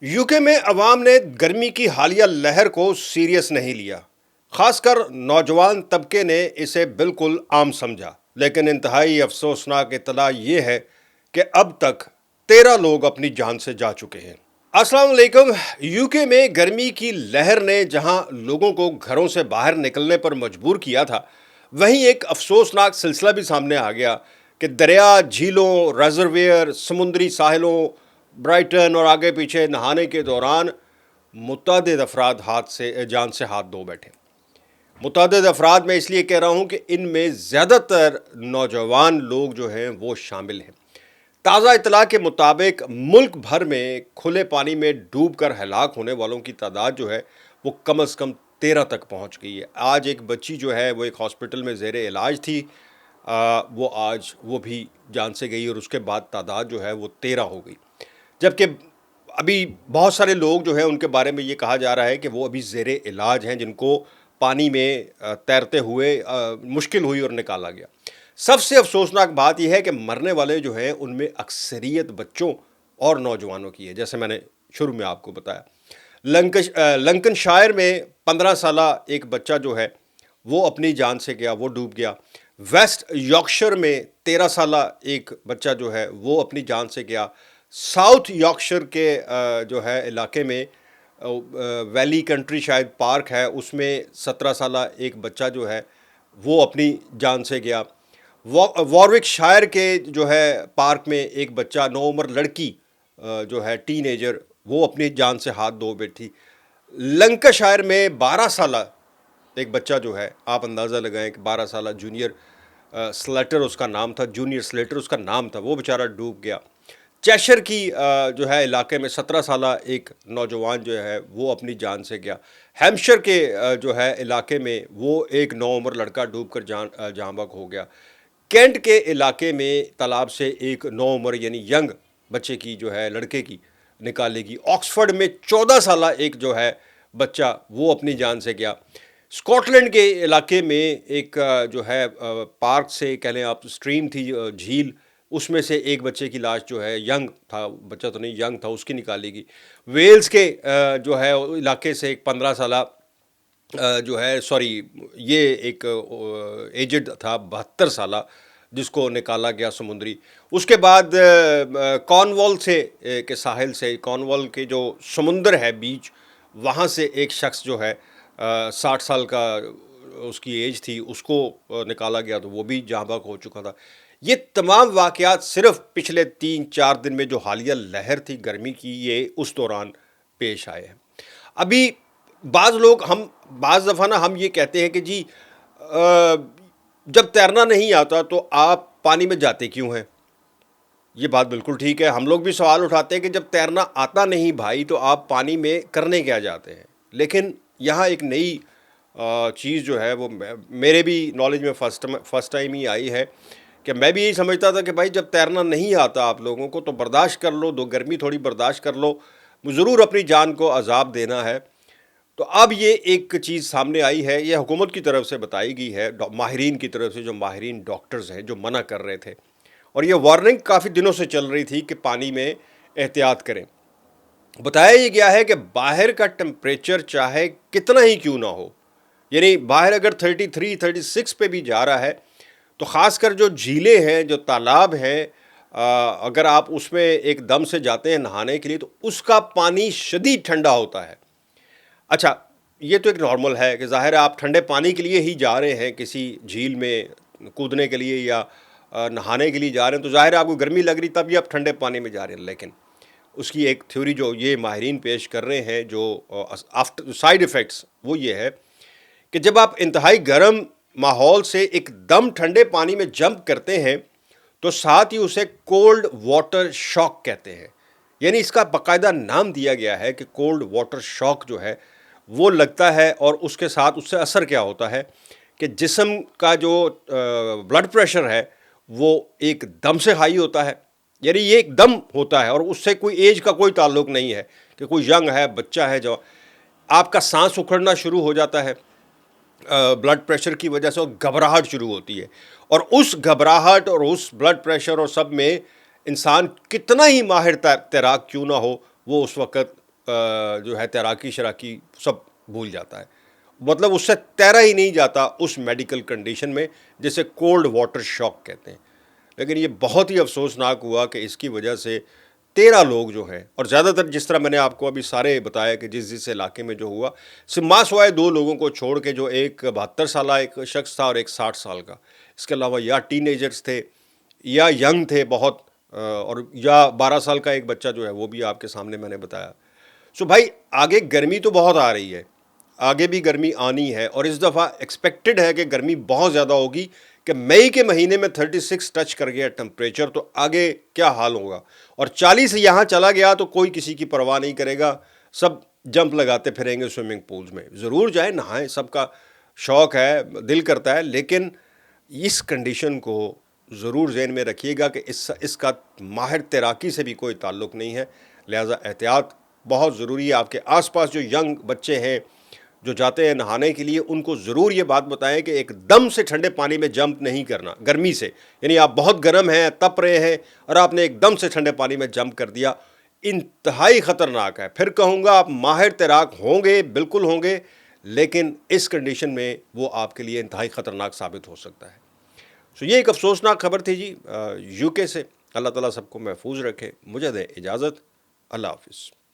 UK میں عوام نے گرمی کی حالیہ لہر کو سیریس نہیں لیا۔ خاص کر نوجوان طبقے نے اسے بالکل عام سمجھا، لیکن انتہائی افسوسناک اطلاع یہ ہے کہ اب تک 13 لوگ اپنی جان سے جا چکے ہیں۔ السلام علیکم۔ یوکے میں گرمی کی لہر نے جہاں لوگوں کو گھروں سے باہر نکلنے پر مجبور کیا تھا، وہیں ایک افسوسناک سلسلہ بھی سامنے آ گیا کہ دریا، جھیلوں، ریزرویئر، سمندری ساحلوں، برائٹن اور آگے پیچھے نہانے کے دوران متعدد افراد جان سے ہاتھ دھو بیٹھے۔ متعدد افراد میں اس لیے کہہ رہا ہوں کہ ان میں زیادہ تر نوجوان لوگ جو ہیں وہ شامل ہیں۔ تازہ اطلاع کے مطابق ملک بھر میں کھلے پانی میں ڈوب کر ہلاک ہونے والوں کی تعداد جو ہے وہ کم از کم 13 تک پہنچ گئی ہے۔ آج ایک بچی جو ہے وہ ایک ہاسپٹل میں زیر علاج تھی، وہ بھی جان سے گئی اور اس کے بعد تعداد جو ہے وہ 13 ہو گئی، جبکہ ابھی بہت سارے لوگ جو ہیں ان کے بارے میں یہ کہا جا رہا ہے کہ وہ ابھی زیر علاج ہیں، جن کو پانی میں تیرتے ہوئے مشکل ہوئی اور نکالا گیا۔ سب سے افسوسناک بات یہ ہے کہ مرنے والے جو ہیں ان میں اکثریت بچوں اور نوجوانوں کی ہے، جیسے میں نے شروع میں آپ کو بتایا۔ لنکن شائر میں 15 سالہ ایک بچہ جو ہے وہ اپنی جان سے گیا، وہ ڈوب گیا۔ ویسٹ یارکشائر میں 13 سالہ ایک بچہ جو ہے وہ اپنی جان سے گیا۔ ساؤتھ یارکشائر کے جو ہے علاقے میں ویلی کنٹری شاید پارک ہے، اس میں 17 سالہ ایک بچہ جو ہے وہ اپنی جان سے گیا۔ واروک شائر کے جو ہے پارک میں ایک بچہ، نوعمر لڑکی جو ہے ٹین ایجر، وہ اپنی جان سے ہاتھ دھو بیٹھی۔ لنکا شائر میں 12 سالہ ایک بچہ جو ہے، آپ اندازہ لگائیں کہ 12 سالہ جونیئر سلیٹر اس کا نام تھا، جونیئر سلیٹر اس کا نام تھا، وہ بیچارہ ڈوب گیا۔ چیشر کی جو ہے علاقے میں 17 سالہ ایک نوجوان جو ہے وہ اپنی جان سے گیا۔ ہیمپشائر کے جو ہے علاقے میں وہ ایک نوعمر لڑکا ڈوب کر جاں بحق ہو گیا۔ کینٹ کے علاقے میں تالاب سے ایک نوعمر یعنی ینگ بچے کی جو ہے لڑکے کی نکالے گی۔ آکسفورڈ میں 14 سالہ ایک جو ہے بچہ وہ اپنی جان سے گیا۔ اسکاٹ لینڈ کے علاقے میں ایک جو ہے پارک سے کہہ لیں آپ، اسٹریم تھی، جھیل، اس میں سے ایک بچے کی لاش جو ہے، ینگ تھا، بچہ تو نہیں ینگ تھا، اس کی نکالے گی۔ ویلز کے جو ہے علاقے سے ایک 15 سالہ جو ہے، یہ ایک ایجڈ تھا 72 سالہ، جس کو نکالا گیا سمندری۔ اس کے بعد کارنوال کے ساحل سے، کارنوال کے جو سمندر ہے، بیچ، وہاں سے ایک شخص جو ہے 60 سال کا اس کی ایج تھی، اس کو نکالا گیا تو وہ بھی جاں بحق ہو چکا تھا۔ یہ تمام واقعات صرف پچھلے 3-4 دن میں جو حالیہ لہر تھی گرمی کی، یہ اس دوران پیش آئے ہیں۔ ابھی بعض دفعہ نا ہم یہ کہتے ہیں کہ جی جب تیرنا نہیں آتا تو آپ پانی میں جاتے کیوں ہیں؟ یہ بات بالکل ٹھیک ہے، ہم لوگ بھی سوال اٹھاتے ہیں کہ جب تیرنا آتا نہیں بھائی تو آپ پانی میں کرنے کیا جاتے ہیں؟ لیکن یہاں ایک نئی چیز جو ہے وہ میرے بھی نالج میں فرسٹ ٹائم ہی آئی ہے کہ میں بھی یہی سمجھتا تھا کہ بھائی جب تیرنا نہیں آتا آپ لوگوں کو تو برداشت کر لو، گرمی تھوڑی برداشت کر لو، ضرور اپنی جان کو عذاب دینا ہے۔ تو اب یہ ایک چیز سامنے آئی ہے، یہ حکومت کی طرف سے بتائی گئی ہے، ماہرین کی طرف سے، جو ماہرین ڈاکٹرز ہیں جو منع کر رہے تھے، اور یہ وارننگ کافی دنوں سے چل رہی تھی کہ پانی میں احتیاط کریں۔ بتایا یہ گیا ہے کہ باہر کا ٹمپریچر چاہے کتنا ہی کیوں نہ ہو، یعنی باہر اگر 33-36 پہ بھی جا رہا ہے تو خاص کر جو جھیلیں ہیں، جو تالاب ہیں، اگر آپ اس میں ایک دم سے جاتے ہیں نہانے کے لیے تو اس کا پانی شدید ٹھنڈا ہوتا ہے۔ اچھا، یہ تو ایک نارمل ہے کہ ظاہر ہے آپ ٹھنڈے پانی کے لیے ہی جا رہے ہیں، کسی جھیل میں کودنے کے لیے یا نہانے کے لیے جا رہے ہیں، تو ظاہر ہے آپ کو گرمی لگ رہی تب بھی آپ ٹھنڈے پانی میں جا رہے ہیں۔ لیکن اس کی ایک تھیوری جو یہ ماہرین پیش کر رہے ہیں، جو سائیڈ ایفیکٹس، وہ یہ ہے کہ جب آپ انتہائی گرم ماحول سے ایک دم ٹھنڈے پانی میں جمپ کرتے ہیں تو ساتھ ہی اسے کولڈ واٹر شاک کہتے ہیں، یعنی اس کا باقاعدہ نام دیا گیا ہے کہ کولڈ واٹر شاک جو ہے وہ لگتا ہے، اور اس کے ساتھ اس سے اثر کیا ہوتا ہے کہ جسم کا جو بلڈ پریشر ہے وہ ایک دم سے ہائی ہوتا ہے، یعنی یہ ایک دم ہوتا ہے، اور اس سے کوئی ایج کا کوئی تعلق نہیں ہے کہ کوئی ینگ ہے، بچہ ہے، جو آپ کا سانس اکھڑنا شروع ہو جاتا ہے بلڈ پریشر کی وجہ سے، اور گھبراہٹ شروع ہوتی ہے، اور اس گھبراہٹ اور اس بلڈ پریشر اور سب میں انسان کتنا ہی ماہر تیراک کیوں نہ ہو، وہ اس وقت جو ہے تیراکی شراکی سب بھول جاتا ہے، مطلب اس سے تیرا ہی نہیں جاتا اس میڈیکل کنڈیشن میں جسے کولڈ واٹر شاک کہتے ہیں۔ لیکن یہ بہت ہی افسوسناک ہوا کہ اس کی وجہ سے 13 لوگ جو ہیں، اور زیادہ تر جس طرح میں نے آپ کو ابھی سارے بتایا کہ جس علاقے میں جو ہوا، ماں سوائے 2 لوگوں کو چھوڑ کے، جو ایک 72 سالہ ایک شخص تھا اور ایک 60 سال کا، اس کے علاوہ یا ٹین ایجرز تھے یا ینگ تھے بہت، اور یا 12 سال کا ایک بچہ جو ہے وہ بھی آپ کے سامنے میں نے بتایا۔ بھائی آگے گرمی تو بہت آ رہی ہے، آگے بھی گرمی آنی ہے، اور اس دفعہ ایکسپیکٹڈ ہے کہ گرمی بہت زیادہ ہوگی، کہ مئی کے مہینے میں 36 ٹچ کر گیا ٹمپریچر، تو آگے کیا حال ہوگا؟ اور 40 یہاں چلا گیا تو کوئی کسی کی پرواہ نہیں کرے گا، سب جمپ لگاتے پھریں گے سوئمنگ پولز میں۔ ضرور جائیں، نہائیں، سب کا شوق ہے، دل کرتا ہے، لیکن اس کنڈیشن کو ضرور ذہن میں رکھیے گا کہ اس کا ماہر تیراکی سے بھی کوئی تعلق نہیں ہے، لہٰذا احتیاط بہت ضروری ہے۔ آپ کے آس پاس جو ینگ بچے ہیں جو جاتے ہیں نہانے کے لیے، ان کو ضرور یہ بات بتائیں کہ ایک دم سے ٹھنڈے پانی میں جمپ نہیں کرنا گرمی سے، یعنی آپ بہت گرم ہیں، تپ رہے ہیں، اور آپ نے ایک دم سے ٹھنڈے پانی میں جمپ کر دیا، انتہائی خطرناک ہے۔ پھر کہوں گا آپ ماہر تیراک ہوں گے، بالکل ہوں گے، لیکن اس کنڈیشن میں وہ آپ کے لیے انتہائی خطرناک ثابت ہو سکتا ہے۔ یہ ایک افسوسناک خبر تھی جی UK سے۔ اللہ تعالیٰ سب کو محفوظ رکھے، مجھے دے اجازت، اللہ حافظ۔